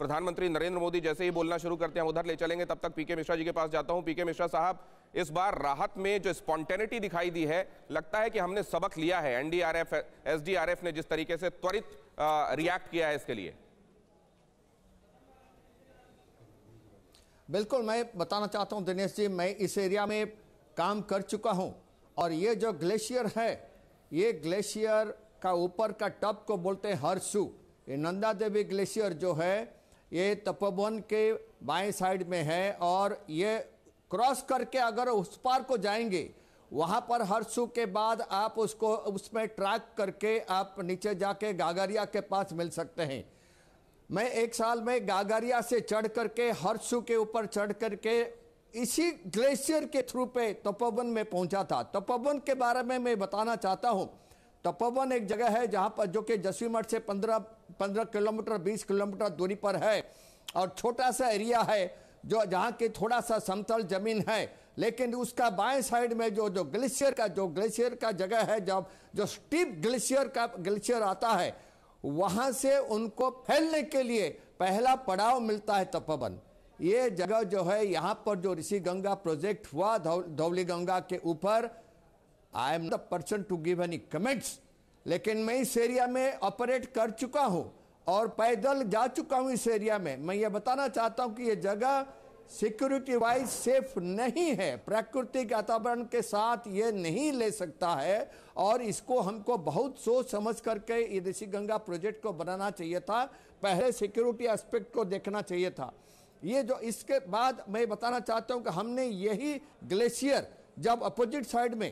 प्रधानमंत्री नरेंद्र मोदी जैसे ही बोलना शुरू करते हैं उधर ले चलेंगे। तब तक पीके मिश्रा जी के पास जाता हूं। पीके मिश्रा साहब, इस बार राहत में जो स्पॉन्टेनिटी दिखाई दी है, लगता है कि हमने सबक लिया है। एनडीआरएफ, एसडीआरएफ ने जिस तरीके से त्वरित रिएक्ट किया है इसके लिए। बिल्कुल, मैं बताना चाहता हूं दिनेश जी, मैं इस एरिया में काम कर चुका हूं और ये जो ग्लेशियर है, ये ग्लेशियर का ऊपर का टॉप को बोलते हैं हरसू। ये नंदा देवी ग्लेशियर जो है ये तपोवन के बाएं साइड में है और ये क्रॉस करके अगर उस पार को जाएंगे, वहां पर हरसू के बाद आप उसको उसमें ट्रैक करके आप नीचे जाके गागरिया के पास मिल सकते हैं। मैं एक साल में गागरिया से चढ़ करके हरसू के ऊपर चढ़ करके इसी ग्लेशियर के थ्रू पे तपोवन में पहुंचा था। तपोवन के बारे में मैं बताना चाहता हूं। तपोवन एक जगह है जहां पर जो कि जसीमठ से 15 किलोमीटर 20 किलोमीटर दूरी पर है और छोटा सा एरिया है जो जहां की थोड़ा सा समतल जमीन है, लेकिन उसका बाएं साइड में जो ग्लेशियर का जगह है, जब जो स्टीप ग्लेशियर आता है, वहां से उनको फैलने के लिए पहला पड़ाव मिलता है तपोवन। ये जगह जो है, यहां पर जो ऋषि गंगा प्रोजेक्ट हुआ धौली गंगा के ऊपर, I am the person to give any comments, लेकिन मैं इस एरिया में ऑपरेट कर चुका हूं और पैदल जा चुका हूं इस एरिया में। मैं ये बताना चाहता हूं कि ये जगह सिक्योरिटी वाइज सेफ नहीं है, प्राकृतिक वातावरण के साथ ये नहीं ले सकता है और इसको हमको बहुत सोच समझ करके ये ऋषि गंगा प्रोजेक्ट को बनाना चाहिए था। पहले सिक्योरिटी एस्पेक्ट को देखना चाहिए था। ये जो इसके बाद मैं बताना चाहता हूं कि हमने यही ग्लेशियर जब अपोजिट साइड में,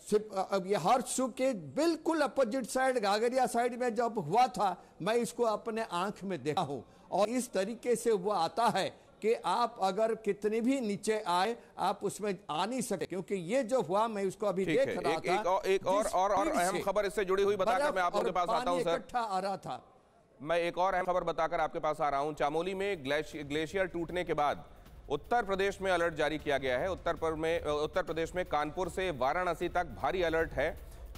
ये हरसू के बिल्कुल अपोजिट साइड गागरिया साइड में जब हुआ था, मैं इसको अपने आंख में देखा हूं और इस तरीके से वो आता है कि आप अगर कितनी भी नीचे आए आप उसमें आ नहीं सकते, क्योंकि ये जो हुआ मैं उसको अभी देख रहा था। एक और अहम खबर इससे जुड़ी हुई बताकर मैं आप लोगों के पास आता हूं सर। इकट्ठा आ रहा था। मैं एक और अहम खबर बताकर आपके पास आ रहा हूं। चामोली में ग्लेशियर टूटने के बाद उत्तर प्रदेश में अलर्ट जारी किया गया है। उत्तर प्रदेश में कानपुर से वाराणसी तक भारी अलर्ट है।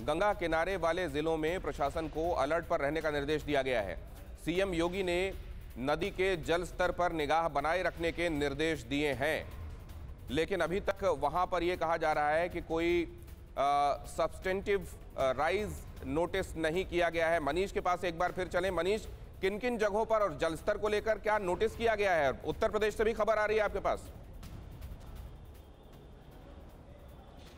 गंगा किनारे वाले जिलों में प्रशासन को अलर्ट पर रहने का निर्देश दिया गया है। सीएम योगी ने नदी के जल स्तर पर निगाह बनाए रखने के निर्देश दिए हैं, लेकिन अभी तक वहां पर यह कहा जा रहा है कि कोई सब्सटेंटिव राइज नोटिस नहीं किया गया है। मनीष के पास एक बार फिर चलें। मनीष, किन किन जगहों पर और जलस्तर को लेकर क्या नोटिस किया गया है? उत्तर प्रदेश से भी खबर आ रही है आपके पास?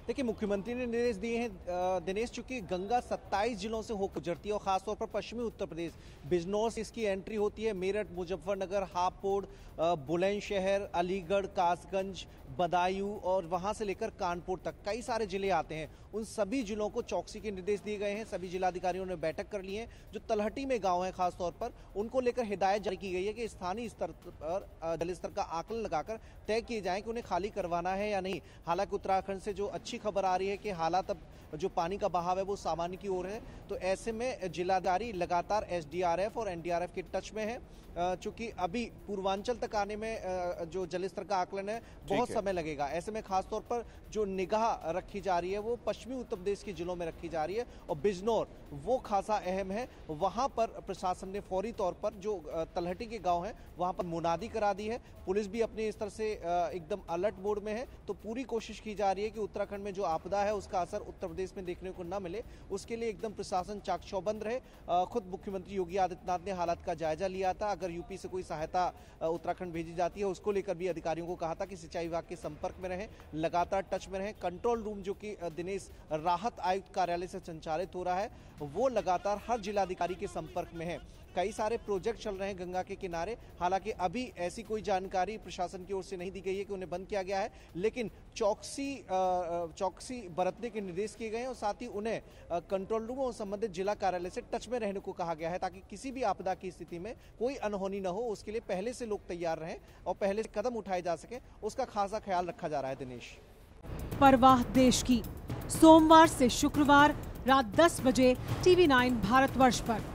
देखिए, मुख्यमंत्री ने निर्देश दिए हैं दिनेश, चूंकि गंगा 27 जिलों से होकर गुजरती है और खासतौर पर पश्चिमी उत्तर प्रदेश बिजनौर से इसकी एंट्री होती है। मेरठ, मुजफ्फरनगर, हापुड़, बुलंदशहर, अलीगढ़, कासगंज, बदायूं और वहां से लेकर कानपुर तक कई सारे जिले आते हैं। उन सभी जिलों को चौकसी के निर्देश दिए गए हैं। सभी जिलाधिकारियों ने बैठक कर ली है। जो तलहटी में गांव है खासतौर पर, उनको लेकर हिदायत जारी की गई है कि स्थानीय स्तर पर जलस्तर का आकलन लगाकर तय किए जाए कि उन्हें खाली करवाना है या नहीं। हालांकि उत्तराखंड से जो अच्छी खबर आ रही है कि हालात अब जो पानी का बहाव है वो सामान्य की ओर है, तो ऐसे में जिलाधिकारी लगातार एसडीआरएफ और एनडीआरएफ के टच में है। चूंकि अभी पूर्वांचल तक आने में जो जलस्तर का आकलन है बहुत समय लगेगा। ऐसे में खासतौर पर जो निगाह रखी जा रही है वो पश्चिमी उत्तर प्रदेश के जिलों में रखी जा रही है और बिजनौर वो खासा अहम है। वहां पर प्रशासन ने फौरी तौर पर जो तलहटी के गांव हैं वहां पर मुनादी करा दी है। पुलिस भी अपने स्तर से एकदम अलर्ट मोड में है। तो पूरी कोशिश की जा रही है कि उत्तराखंड में जो आपदा है उसका असर उत्तर प्रदेश में देखने को न मिले, उसके लिए एकदम प्रशासन चाक चौबंद रहे। खुद मुख्यमंत्री योगी आदित्यनाथ ने हालात का जायजा लिया था। अगर यूपी से कोई सहायता उत्तराखंड भेजी जाती है उसको लेकर भी अधिकारियों को कहा था कि सिंचाई विभाग के संपर्क में रहें, लगातार टच में रहें। कंट्रोल रूम जो कि दिनेश राहत आयुक्त कार्यालय से संचालित हो रहा है वो लगातार हर जिलाधिकारी के संपर्क में है। कई सारे प्रोजेक्ट चल रहे हैं गंगा के किनारे। हालांकि अभी ऐसी कोई जानकारी प्रशासन की ओर से नहीं दी गई है कि उन्हें बंद किया गया है, लेकिन चौकसी बरतने के निर्देश किए गए हैं और साथ ही उन्हें कंट्रोल रूम और संबंधित जिला कार्यालय से टच में रहने को कहा गया है ताकि किसी भी आपदा की स्थिति में कोई अनहोनी न हो। उसके लिए पहले से लोग तैयार रहें और पहले से कदम उठाए जा सके, उसका खासा ख्याल रखा जा रहा है। दिनेश, परवाह देश की, सोमवार से शुक्रवार रात 10 बजे TV9 भारतवर्ष पर।